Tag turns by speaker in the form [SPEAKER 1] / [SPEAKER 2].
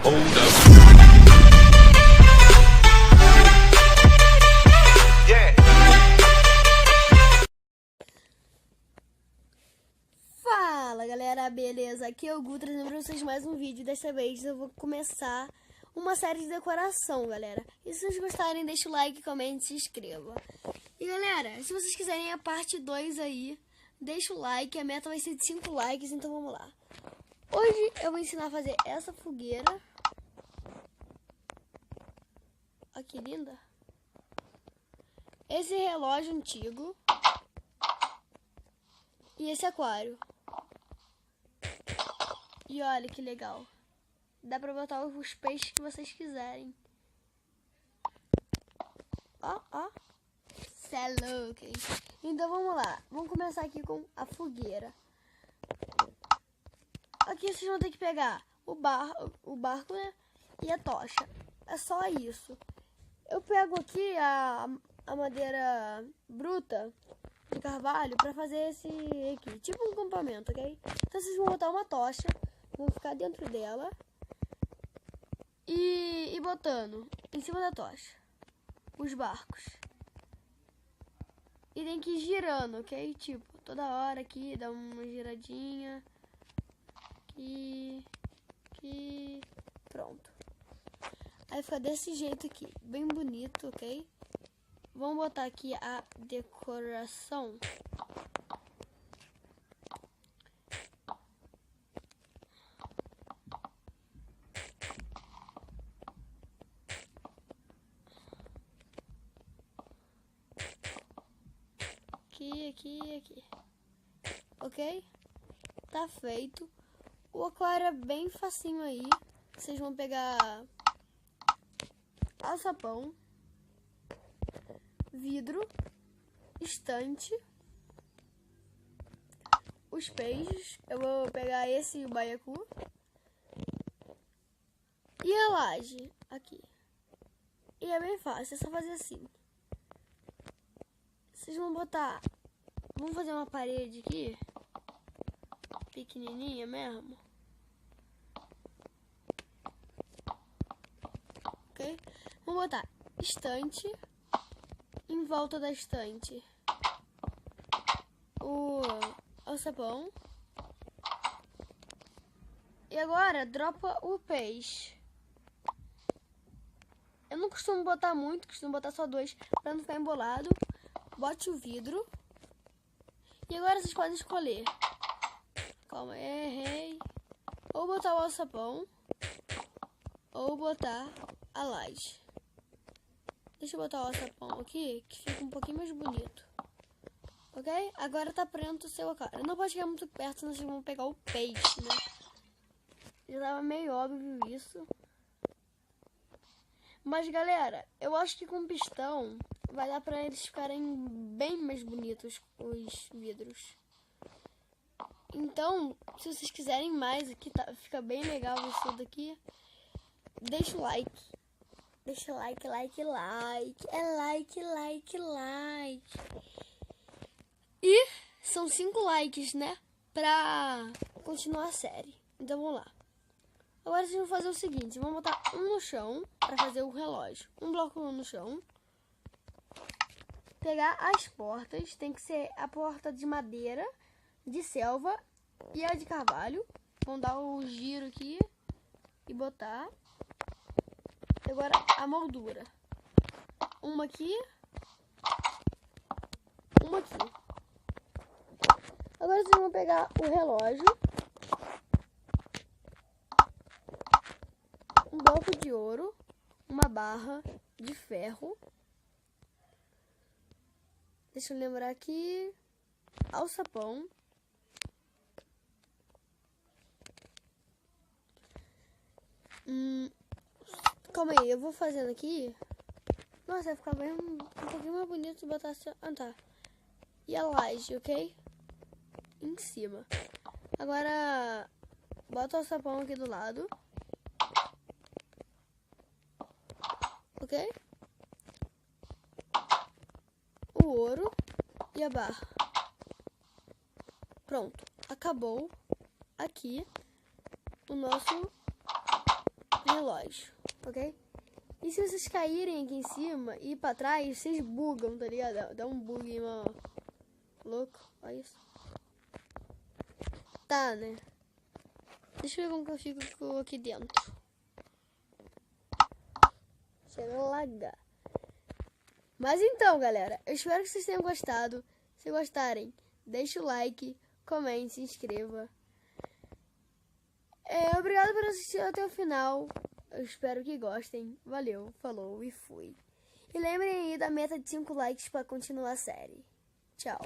[SPEAKER 1] Hold up. Yeah.
[SPEAKER 2] Fala galera, beleza? Aqui é o Gu trazendo pra vocês mais um vídeo. Desta vez eu vou começar uma série de decoração, galera. E se vocês gostarem, deixa o like, comente e se inscreva. E galera, se vocês quiserem a parte 2 aí, deixa o like. A meta vai ser de 5 likes, então vamos lá. Hoje eu vou ensinar a fazer essa fogueira. Olha que linda. Esse relógio antigo. E esse aquário. E olha que legal. Dá pra botar os peixes que vocês quiserem. Ó, ó. Cê é louco, hein? Então vamos lá. Vamos começar aqui com a fogueira. Aqui vocês vão ter que pegar o barco, né? E a tocha. É só isso. Eu pego aqui a madeira bruta de carvalho pra fazer esse aqui. Tipo um acampamento, ok? Então vocês vão botar uma tocha. Vão ficar dentro dela. E botando em cima da tocha os barcos. E tem que ir girando, ok? Tipo, toda hora aqui, dá uma giradinha. Aqui, pronto. Aí fica desse jeito aqui, bem bonito, ok? Vamos botar aqui a decoração. Aqui. Ok? Tá feito. O aquário é bem facinho aí. Vocês vão pegar alçapão, vidro, estante, os peixes. Eu vou pegar esse e o baiacu. E a laje aqui. E é bem fácil, é só fazer assim. Vocês vão botar... Vamos fazer uma parede aqui. Pequenininha mesmo. Ok? Vamos botar estante. Em volta da estante o alçapão. E agora dropa o peixe. Eu não costumo botar muito, costumo botar só 2 para não ficar embolado. Bote o vidro. E agora vocês podem escolher. Calma, errei. Ou botar o alçapão. Ou botar a laje. Deixa eu botar o alçapão aqui, que fica um pouquinho mais bonito. Ok? Agora tá pronto o seu aquário. Não pode chegar muito perto, senão vocês vão pegar o peixe, né? Já tava meio óbvio isso. Mas galera, eu acho que com pistão vai dar pra eles ficarem bem mais bonitos, os vidros. Então, se vocês quiserem mais aqui, tá, fica bem legal isso daqui. Deixa o like. Deixa o like. É like. E são 5 likes, né? Pra continuar a série. Então vamos lá. Agora vocês vão fazer o seguinte. Vão botar um no chão pra fazer o relógio. Um bloco no chão. Pegar as portas. Tem que ser a porta de madeira, de selva e a de carvalho. Vão dar o giro aqui e botar. Agora a moldura. Uma aqui. Uma aqui. Agora vocês vão pegar o relógio. Um bloco de ouro. Uma barra de ferro. Deixa eu lembrar aqui. Alçapão. Calma aí, eu vou fazendo aqui. Nossa, vai ficar bem um pouquinho mais bonito se botar assim. Ah, tá. E a laje, ok? Em cima. Agora, bota o alçapão aqui do lado. Ok? O ouro e a barra. Pronto. Acabou aqui o nosso relógio, ok? E se vocês caírem aqui em cima e ir pra trás, vocês bugam, tá ligado? Dá um bug, mano. Louco, olha isso. Tá, né? Deixa eu ver como que eu fico aqui dentro. Chega a lagar. Mas então, galera, eu espero que vocês tenham gostado. Se gostarem, deixa o like, comente, se inscreva. Obrigado por assistir até o final. Eu espero que gostem. Valeu, falou e fui. E lembrem aí da meta de 5 likes para continuar a série. Tchau.